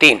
3।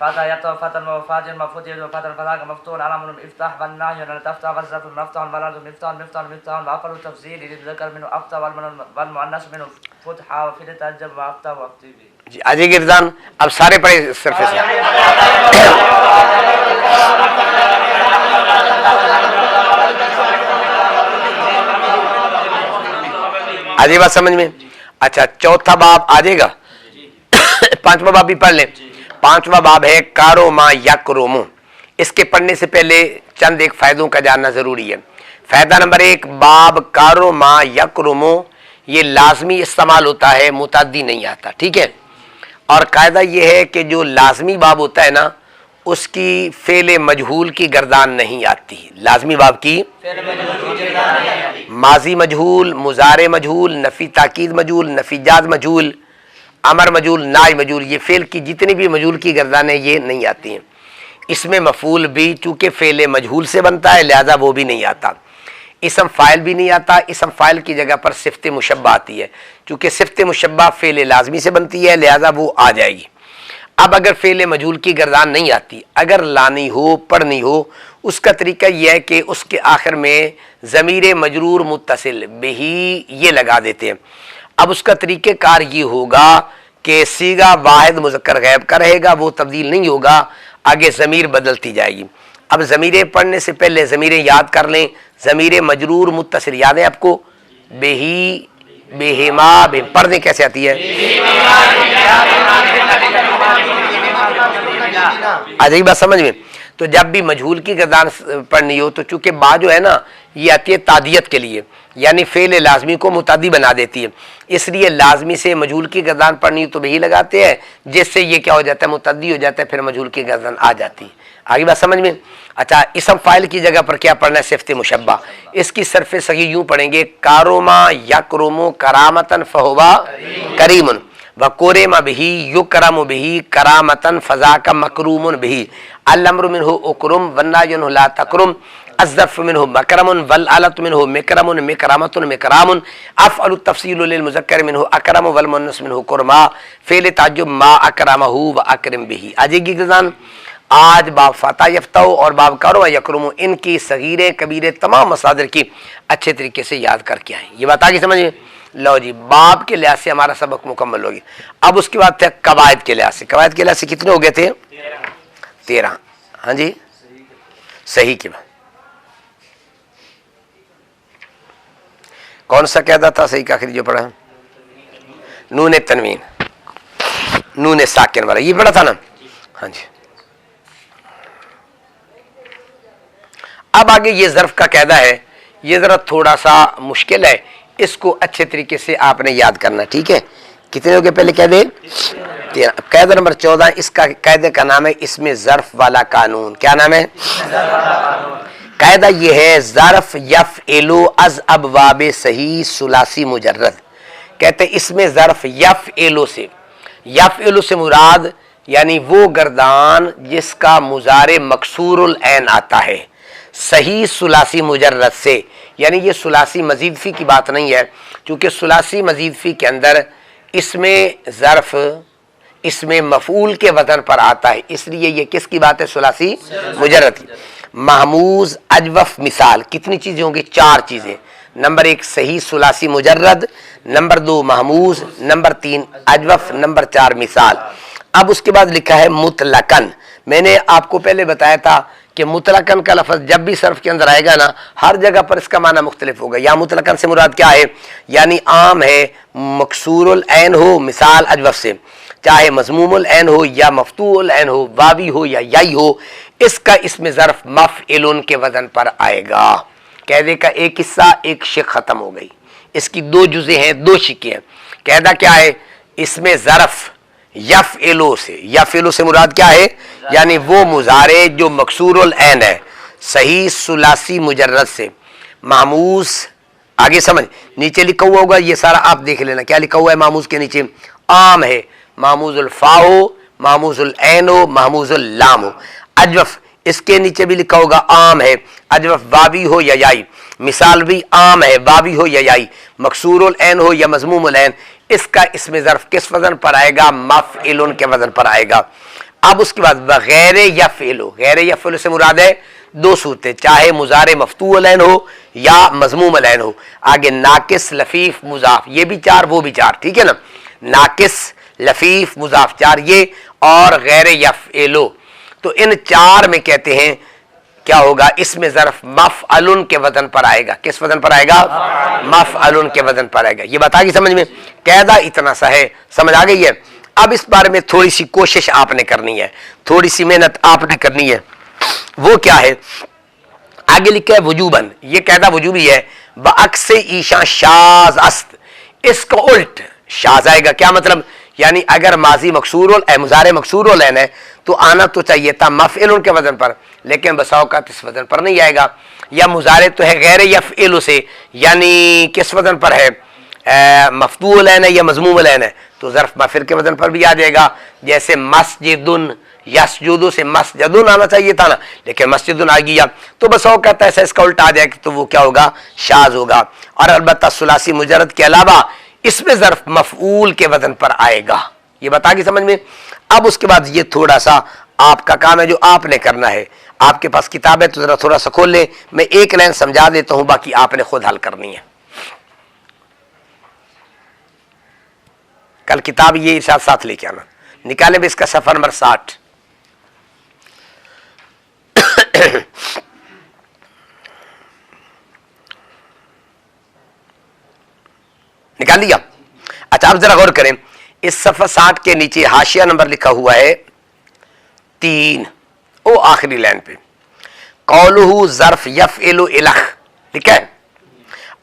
فاتح يفتح فتح وفاجر مفوت وفتح فلاك مفتوح علامة الافتاح والنهي عن التفتح والزرف المفتاح والمرض مفتاح مفتاح مفتاح وأقل تفصيل للذكر منه أفتح والمؤنث منه فتحة وفي التعجب وأفتح وأفتح جی آجی گردان اب سارے پڑھے صرف سے آجی بات سمجھ میں؟ اچھا چوتھا باب آ جائے گا، 5واں باب بھی پڑھ لیں۔ 5واں باب ہے کارو ما یکرمو۔ اس کے پڑھنے سے پہلے چند ایک فائدوں کا جاننا ضروری ہے۔ فائدہ نمبر 1، باب کارو ما یکرمو یہ لازمی استعمال ہوتا ہے، متعدی نہیں آتا، ٹھیک ہے۔ اور قاعدہ یہ ہے کہ جو لازمی باب ہوتا ہے نا اس کی فعل مجہول کی گردان نہیں آتی، لازمی باب کی ماضی مجہول، مضارع مجہول، نفی تاکید مجہول، نفی جاز مجہول، امر مجہول، نائی مجہول، یہ فعل کی جتنی بھی مجہول کی گردانیں یہ نہیں آتی ہیں۔ اس میں مفعول بھی چونکہ فعل مجہول سے بنتا ہے لہذا وہ بھی نہیں آتا، اسم فاعل بھی نہیں آتا، اسم فاعل کی جگہ پر صفت مشبہ آتی ہے، چونکہ صفت مشبہ فعل لازمی سے بنتی ہے لہذا وہ آ جائے گی۔ اب اگر فعل مجہول کی گردان نہیں آتی، اگر لانی ہو پڑھنی ہو، اس کا طریقہ یہ ہے کہ اس کے آخر میں ضمیر مجرور متصل بہی یہ لگا دیتے ہیں۔ اب اس کا طریقہ کار یہ ہوگا کہ صیغہ واحد مذکر غائب کا رہے گا، وہ تبدیل نہیں ہوگا، آگے ضمیر بدلتی جائے گی۔ اب ضمیریں پڑھنے سے پہلے ضمیریں یاد کر لیں۔ ضمیر مجرور متصل یاد ہے آپ کو؟ بہی، بہما، پڑھنے کیسے آتی ہے؟ آجائے بات سمجھ میں؟ تو جب بھی مجہول کی گردان پڑھنی ہو تو چونکہ با جو ہے نا یہ آتی ہے تعدیت کے لیے، یعنی فعل لازمی کو متعدی بنا دیتی ہے، اس لیے لازمی سے مجہول کی گردان پڑھنی ہو تو بہی لگاتے ہیں، جس سے یہ کیا ہو جاتا ہے متعدی ہو جاتا ہے، پھر مجہول کی گردان آ جاتی ہے۔ آگے بات سمجھ میں؟ اچھا اسم فاعل کی جگہ پر کیا پڑھنا ہے؟ صفت مشبہ۔ اس کی صرف صحیح یوں پڑھیں گے کاروما یکرمو کرامتن فہوا کریمن وکورم بہی یکرم بہی کرامتن فذاک مکروم بہی الامر منہ اکرم والنہی عنہ لا تکرم الظرف منہ مکرم والآلۃ منہ مکرم مکرامۃ مکرام افعل التفصیل للمذکر منہ اکرم والمؤنث منہ کرما فعل تعجب ما اکرمہ واکرم بہی۔ آ جائے گی گزان؟ آج باب فاتح یفتح اور باب کارو یکرمو ان کی صغیرے کبیرے تمام مصادر کی اچھے طریقے سے یاد کر کے آئیں۔ یہ بات آگے سمجھیں؟ لو جی باب کے لحاظ سے ہمارا سبق مکمل ہوگی۔ اب اس کے بعد تھے قواعد کے لحاظ سے۔ قواعد کے لحاظ سے کتنے ہو گئے تھے؟ 13۔ ہاں جی صحیح کے بعد کون سا قاعدہ تھا صحیح کا آخری جو پڑھا؟ نون تنوین، نون ساکن والا، یہ پڑھا تھا نا؟ ہاں جی اب آگے یہ ظرف کا قاعدہ ہے، یہ ذرا تھوڑا سا مشکل ہے، اس کو اچھے طریقے سے آپ نے یاد کرنا، ٹھیک ہے؟ کتنے ہو گئے پہلے قاعدے؟ قاعدہ نمبر 14، اس کا قاعدے کا نام ہے اس میں ظرف والا قانون۔ کیا نام ہے؟ قاعدہ یہ ہے ظرف یفعل از ابواب صحیح ثلاثی مجرد، کہتے ہیں اس میں ظرف یفعل سے مراد یعنی وہ گردان جس کا مضارع مکسور العین آتا ہے صحیح ثلاثی مجرد سے، یعنی یہ ثلاثی مزید فی کی بات نہیں ہے، چونکہ ثلاثی مزید فی کے اندر اس میں ظرف اس میں مفعول کے وزن پر آتا ہے، اس لیے یہ کس کی بات ہے؟ ثلاثی مجرد کی۔ محموز اجوف مثال، کتنی چیزیں ہوں گی؟ 4 چیزیں۔ نمبر 1 صحیح ثلاثی مجرد، نمبر 2 محموز، نمبر 3 اجوف، نمبر 4 مثال۔ اب اس کے بعد لکھا ہے مطلقاً۔ میں نے آپ کو پہلے بتایا تھا کہ مطلقاً کا لفظ جب بھی صرف کے اندر آئے گا نا، ہر جگہ پر اس کا معنی مختلف ہوگا۔ یا مطلقاً سے مراد کیا ہے؟ یعنی عام ہے، مکسور العین ہو مثال اجوف سے، چاہے مضموم العین ہو یا مفتوح العین ہو، واوی ہو یا یائی ہو، اس کا اس میں ظرف مفعل کے وزن پر آئے گا۔ قاعدے کا ایک حصہ، ایک شق ختم ہو گئی، اس کی 2 جزء ہیں، 2 شقیں ہیں۔ قاعدہ کیا ہے؟ اس میں ظرف یفعل سے مراد کیا ہے؟ یعنی وہ مضارع جو مکسور العین ہے صحیح ثلاثی مجرد سے، محموز، آگے سمجھ، نیچے لکھا ہوا ہوگا یہ سارا آپ دیکھ لینا کیا لکھا ہوا ہے محموز کے نیچے۔ عام ہے، محموز الفا ہو، محموز العین ہو، محموز اللام ہو۔ اجوف اس کے نیچے بھی لکھا ہوگا عام ہے، اجوف واوی ہو یا یائی، مثال بھی عام ہے، واوی ہو یا یائی، مکسور العین ہو یا مضموم العین، اس کا اس میں ظرف کس وزن پر آئے گا؟ مفعل کے وزن پر آئے گا۔ اب اس کے بعد بغیر یفعل، غیر یفعل سے مراد ہے 2 صورتیں، چاہے مضارع مفتوح العین ہو یا مضموم العین ہو۔ آگے ناقص، لفیف، مضاف، یہ بھی 4 وہ بھی 4، ٹھیک ہے نا؟ ناقص، لفیف، مضاف 4 یہ، اور غیر یفعل، تو ان 4 میں کہتے ہیں کیا ہوگا؟ اس میں ظرف مفعل کے وزن پر آئے گا۔ کس وزن پر آئے گا؟ مفعل کے وزن پر آئے گا۔ یہ بتا گی سمجھ میں؟ قاعدہ اتنا سا ہے، سمجھ آ گئی ہے؟ اب اس بارے میں تھوڑی سی کوشش آپ نے کرنی ہے، تھوڑی سی محنت آپ نے کرنی ہے۔ وہ کیا ہے؟ آگے لکھا ہے وجوباً، یہ قاعدہ وجوبی ہے، بعکس ایشاں شاذ است، اس کا الٹ شاذ آئے گا۔ کیا مطلب؟ یعنی اگر ماضی مکسور مضارع مکسور العین ہے تو آنا تو چاہیے تھا مفعل کے وزن پر، لیکن بسا اوقات اس وزن پر نہیں آئے گا۔ یا مضارع تو ہے غیر یفعل سے، یعنی کس وزن پر ہے؟ مفتوح العین ہے یا مضموم العین ہے، تو ظرف مفعل کے وزن پر بھی آ جائے گا۔ جیسے مسجدن، یسجدو سے مسجدن آنا چاہیے تھا نا، لیکن مسجدن آ گیا، تو بسا اوقات ایسا اس کا الٹا آ جائے گا، تو وہ کیا ہوگا؟ شاذ ہوگا۔ اور البتہ ثلاثی مجرد کے علاوہ اس میں ظرف مفعول کے وزن پر آئے گا۔ یہ بتا گی سمجھ میں؟ اب اس کے بعد یہ تھوڑا سا آپ کا کام ہے جو آپ نے کرنا ہے۔ آپ کے پاس کتاب ہے تو ذرا تھوڑا سا کھول لیں، میں ایک لائن سمجھا دیتا ہوں، باقی آپ نے خود حل کرنی ہے۔ کل کتاب یہ ساتھ لے کے آنا، نکالے بھی اس کا صفحہ نمبر 60۔ نکال لیا؟ اچھا اب ذرا غور کریں، اس صفحہ 60 کے نیچے حاشیہ نمبر لکھا ہوا ہے 3، او آخری لائن پہ قولہ ظرف یفعل الخ لکھا ہے،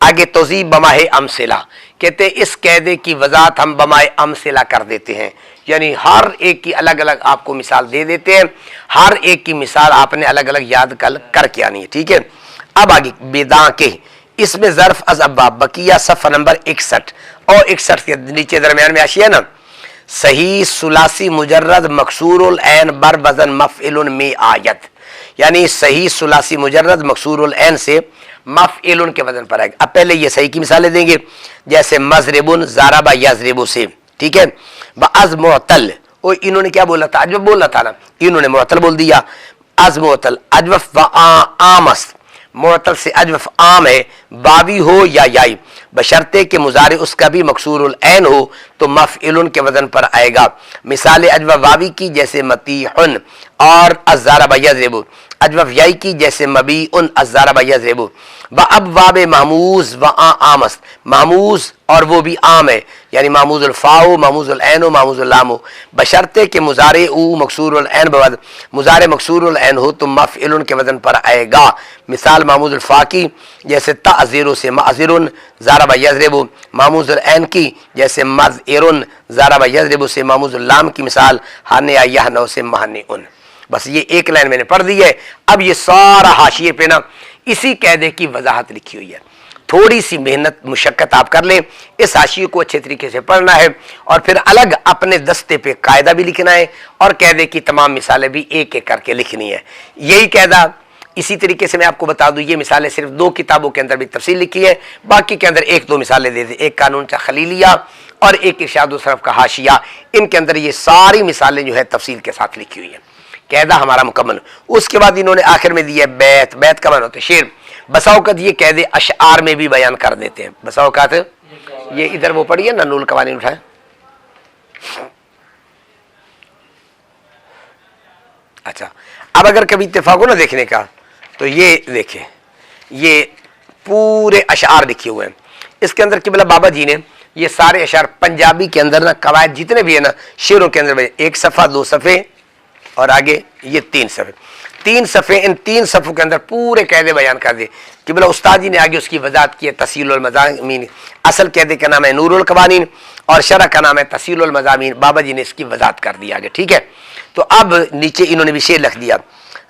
آگے توضیح بماہ امثلہ، کہتے ہیں اس قاعدے کی وضاحت ہم بماہ امثلہ کر دیتے ہیں، یعنی ہر ایک کی الگ الگ آپ کو مثال دے دیتے ہیں، ہر ایک کی مثال آپ نے الگ الگ یاد کر کے آنی ہے، ٹھیک ہے؟ اب آگے بداں کے، اس میں ظرف از ابواب بقیہ صفحہ نمبر 61 اور 61 کے نیچے درمیان میں حاشیہ نا، صحیح ثلاثی مجرد مکسور العین بر وزن مفعل میں آیت، یعنی صحیح ثلاثی مجرد مکسور العین سے مفعل کے وزن پر آئے گا۔ اب پہلے یہ صحیح کی مثالیں دیں گے، جیسے مضرب ضرب یضرب سے، ٹھیک ہے؟ باز معتل، اور انہوں نے کیا بولا تھا؟ اجوف بولا تھا نا، انہوں نے معتل بول دیا۔ از معتل اجوف و آمس، معتل سے اجوف عام ہے، باوی ہو یا یائی، بشرطے کہ مضارع اس کا بھی مکسور العین ہو، تو مفعلن کے وزن پر آئے گا. مثال اجوف واوی کی جیسے متیحن اور الضرب یضرب، اجوف یائی کی جیسے مبیعن الضرب یضرب. و ابواب محموز و آمس، محموز اور وہ بھی عام ہے، یعنی محموز الفاء محموز العین محموز اللام، بشرطے کہ مضارع او مکسور العین بود، مضارع مکسور العین ہو تو مفعل کے وزن پر آئے گا. مثال محموز الفاء کی جیسے تعذر سے معذر ضرب یضرب، محموز العین کی جیسے مذعر ضرب یضرب سے محموز اللام کی مثال ہانع یہنع سے مہنع. بس یہ ایک لائن میں نے پڑھ دی ہے. اب یہ سارا حاشیے پہ نا اسی قاعدے کی وضاحت لکھی ہوئی ہے. تھوڑی سی محنت مشقت آپ کر لیں، اس حاشیے کو اچھے طریقے سے پڑھنا ہے اور پھر الگ اپنے دستے پہ قاعدہ بھی لکھنا ہے اور قاعدے کی تمام مثالیں بھی ایک ایک کر کے لکھنی ہے. یہی قاعدہ اسی طریقے سے میں آپ کو بتا دوں، یہ مثالیں صرف 2 کتابوں کے اندر بھی تفصیل لکھی ہے، باقی کے اندر 1-2 مثالیں دے دیں. ایک قانون خلیلیہ اور ایک ارشاد و صرف کا حاشیہ، ان کے اندر یہ ساری مثالیں جو ہے تفصیل کے ساتھ لکھی ہوئی ہیں. قاعدہ ہمارا مکمل. اس کے بعد انہوں نے آخر میں دیا بیت، بیت کا معنی ہوتا ہے شعر. بسا اوقات یہ قاعدے اشعار میں بھی بیان کر دیتے ہیں. بسا اوقات یہ ادھر وہ پڑھیے نا، نور قوانین اٹھائیں. اچھا اب اگر کبھی اتفاق ہو نا دیکھنے کا تو یہ دیکھیں، یہ پورے اشعار لکھے ہوئے ہیں. اس کے اندر قبلہ بابا جی نے یہ سارے اشعار پنجابی کے اندر نا قواعد جتنے بھی ہیں نا شعروں کے اندر 1 صفحہ 2 صفحے اور آگے یہ 3 صفحے، 3 صفحے، ان 3 صفحوں کے اندر پورے قاعدے بیان کر دیے. قبلہ استاد جی نے آگے اس کی وضاحت کی ہے تسہیل المضامین. اصل قاعدے کا نام ہے نور القوانین اور شرح کا نام ہے تسہیل المضامین. بابا جی نے اس کی وضاحت کر دی آگے. ٹھیک ہے، تو اب نیچے انہوں نے بھی شعر لکھ دیا.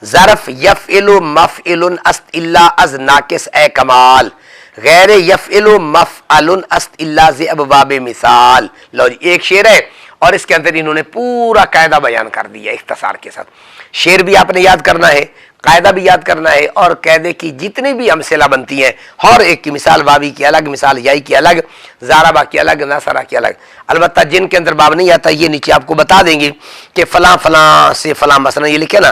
ظرف یفعل مفعل است الا از ناقص اے کمال، غیر یفعل مفعل است الا ذی ابواب مثال. لو جی ایک شعر ہے اور اس کے اندر انہوں نے پورا قاعدہ بیان کر دیا اختصار کے ساتھ. شعر بھی آپ نے یاد کرنا ہے، قاعدہ بھی یاد کرنا ہے اور قاعدے کی جتنی بھی امثلہ بنتی ہیں ہر ایک کی مثال واوی کی الگ، مثال یائی کی الگ، ضاربہ کی الگ، ناصرہ کی الگ. البتہ جن کے اندر باب نہیں آتا یہ نیچے آپ کو بتا دیں گے کہ فلاں فلاں سے فلاں، مثلا یہ لکھے نا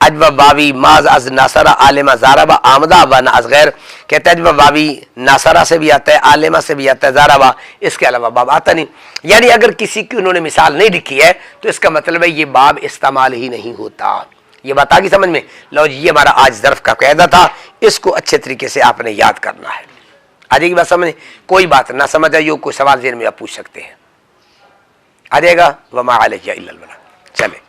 اجوب واوی ماز از ناصرہ عالمہ ضاربہ آمدہ و نہ از غیر، کہتے ہیں اجوب واوی ناصرہ سے بھی آتا ہے، عالمہ سے بھی آتا ہے، ضاربہ اس کے علاوہ باب آتا نہیں. یعنی اگر کسی کی انہوں نے مثال نہیں لکھی ہے تو اس کا مطلب ہے یہ باب استعمال ہی نہیں ہوتا. یہ بات آ گئی سمجھ میں؟ لو جی یہ ہمارا آج ظرف کا قاعدہ تھا، اس کو اچھے طریقے سے آپ نے یاد کرنا ہے. آ جائے گی بات سمجھ؟ کوئی بات نہ سمجھ آئی ہو کوئی سوال ذہن میں آپ پوچھ سکتے ہیں. آ جائے گا. وما علیہ الا البلاغ. چلے